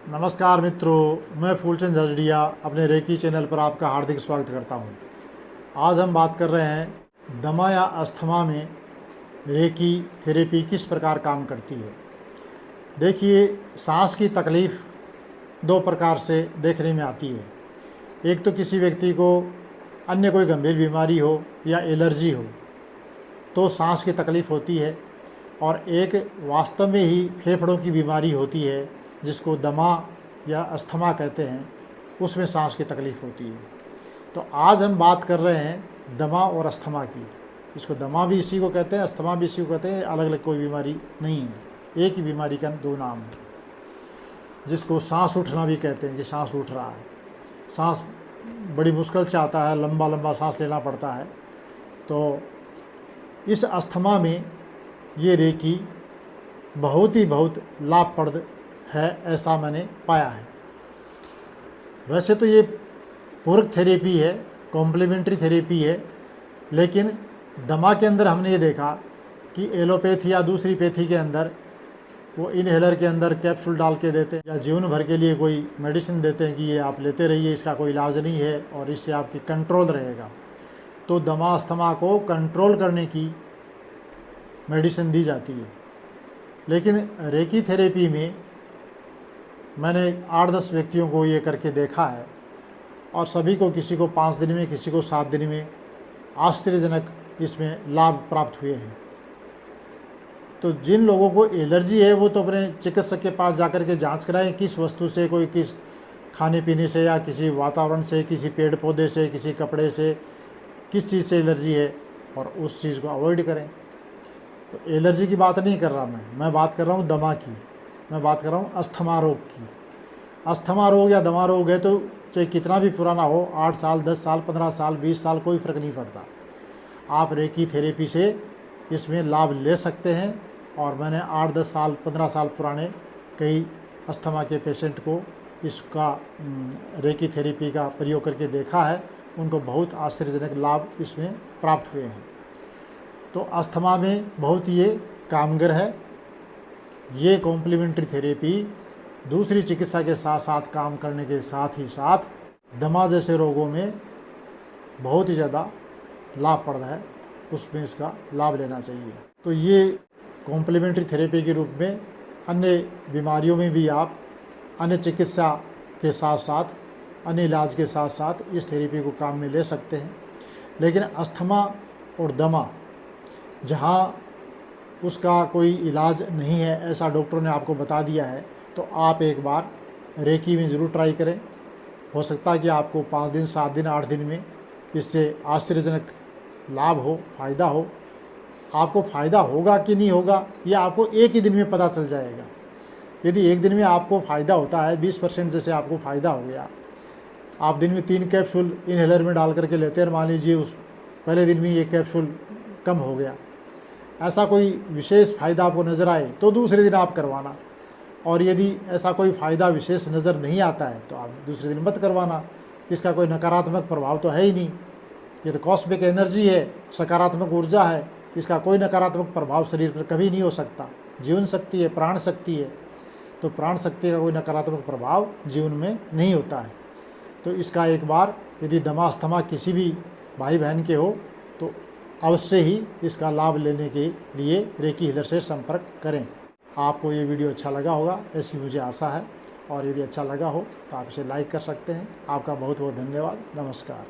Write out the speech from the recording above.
नमस्कार मित्रों, मैं फूलचंद झजड़िया अपने रेकी चैनल पर आपका हार्दिक स्वागत करता हूं। आज हम बात कर रहे हैं दमा या अस्थमा में रेकी थेरेपी किस प्रकार काम करती है। देखिए, सांस की तकलीफ़ दो प्रकार से देखने में आती है। एक तो किसी व्यक्ति को अन्य कोई गंभीर बीमारी हो या एलर्जी हो तो सांस की तकलीफ़ होती है, और एक वास्तव में ही फेफड़ों की बीमारी होती है जिसको दमा या अस्थमा कहते हैं, उसमें सांस की तकलीफ़ होती है। तो आज हम बात कर रहे हैं दमा और अस्थमा की। इसको दमा भी इसी को कहते हैं, अस्थमा भी इसी को कहते हैं। अलग अलग कोई बीमारी नहीं है, एक ही बीमारी का दो नाम है। जिसको सांस उठना भी कहते हैं कि सांस उठ रहा है, सांस बड़ी मुश्किल से आता है, लंबा लंबा सांस लेना पड़ता है। तो इस अस्थमा में ये रेकी बहुत लाभप्रद है, ऐसा मैंने पाया है। वैसे तो ये पूरक थेरेपी है, कॉम्प्लीमेंट्री थेरेपी है, लेकिन दमा के अंदर हमने ये देखा कि एलोपैथी या दूसरी पैथी के अंदर वो इनहेलर के अंदर कैप्सूल डाल के देते हैं या जीवन भर के लिए कोई मेडिसिन देते हैं कि ये आप लेते रहिए, इसका कोई इलाज नहीं है और इससे आपकी कंट्रोल रहेगा। तो दमा अस्थमा को कंट्रोल करने की मेडिसिन दी जाती है। लेकिन रेकी थेरेपी में मैंने 8-10 व्यक्तियों को ये करके देखा है, और सभी को, किसी को 5 दिन में, किसी को 7 दिन में आश्चर्यजनक इसमें लाभ प्राप्त हुए हैं। तो जिन लोगों को एलर्जी है वो तो अपने चिकित्सक के पास जाकर के जांच कराएं, किस वस्तु से, कोई किस खाने पीने से या किसी वातावरण से, किसी पेड़ पौधे से, किसी कपड़े से, किस चीज़ से एलर्जी है, और उस चीज़ को अवॉइड करें। तो एलर्जी की बात नहीं कर रहा मैं बात कर रहा हूँ दमा की, मैं बात कर रहा हूँ अस्थमा रोग की। अस्थमा रोग या दमा रोग है तो चाहे कितना भी पुराना हो, 8 साल, 10 साल, 15 साल, 20 साल, कोई फ़र्क नहीं पड़ता। आप रेकी थेरेपी से इसमें लाभ ले सकते हैं। और मैंने 8-10 साल, 15 साल पुराने कई अस्थमा के पेशेंट को इसका रेकी थेरेपी का प्रयोग करके देखा है, उनको बहुत आश्चर्यजनक लाभ इसमें प्राप्त हुए हैं। तो अस्थमा में बहुत ये कामगर है। ये कॉम्प्लीमेंट्री थेरेपी दूसरी चिकित्सा के साथ साथ काम करने के साथ ही साथ दमा जैसे रोगों में बहुत ही ज़्यादा लाभप्रद है, उसमें इसका लाभ लेना चाहिए। तो ये कॉम्प्लीमेंट्री थेरेपी के रूप में अन्य बीमारियों में भी आप अन्य चिकित्सा के साथ साथ, अन्य इलाज के साथ साथ इस थेरेपी को काम में ले सकते हैं। लेकिन अस्थमा और दमा जहाँ उसका कोई इलाज नहीं है, ऐसा डॉक्टरों ने आपको बता दिया है, तो आप एक बार रेकी में ज़रूर ट्राई करें। हो सकता है कि आपको 5 दिन, 7 दिन, 8 दिन में इससे आश्चर्यजनक लाभ हो, फ़ायदा हो। आपको फ़ायदा होगा कि नहीं होगा, ये आपको एक ही दिन में पता चल जाएगा। यदि एक दिन में आपको फ़ायदा होता है, 20% जैसे आपको फ़ायदा हो गया, आप दिन में 3 कैप्सूल इनहेलर में डाल करके लेते हैं, मान लीजिए उस पहले दिन में ये कैप्सूल कम हो गया, ऐसा कोई विशेष फ़ायदा आपको नज़र आए तो दूसरे दिन आप करवाना। और यदि ऐसा कोई फ़ायदा विशेष नज़र नहीं आता है तो आप दूसरे दिन मत करवाना। इसका कोई नकारात्मक प्रभाव तो है ही नहीं। ये तो कॉस्मिक एनर्जी है, सकारात्मक ऊर्जा है, इसका कोई नकारात्मक प्रभाव शरीर पर कभी नहीं हो सकता। जीवन शक्ति है, प्राण शक्ति है, तो प्राण शक्ति का कोई नकारात्मक प्रभाव जीवन में नहीं होता है। तो इसका एक बार यदि दमा अस्थमा किसी भी भाई बहन के हो तो अवश्य ही इसका लाभ लेने के लिए रेकी हीलर से संपर्क करें। आपको ये वीडियो अच्छा लगा होगा, ऐसी मुझे आशा है। और यदि अच्छा लगा हो तो आप इसे लाइक कर सकते हैं। आपका बहुत बहुत धन्यवाद। नमस्कार।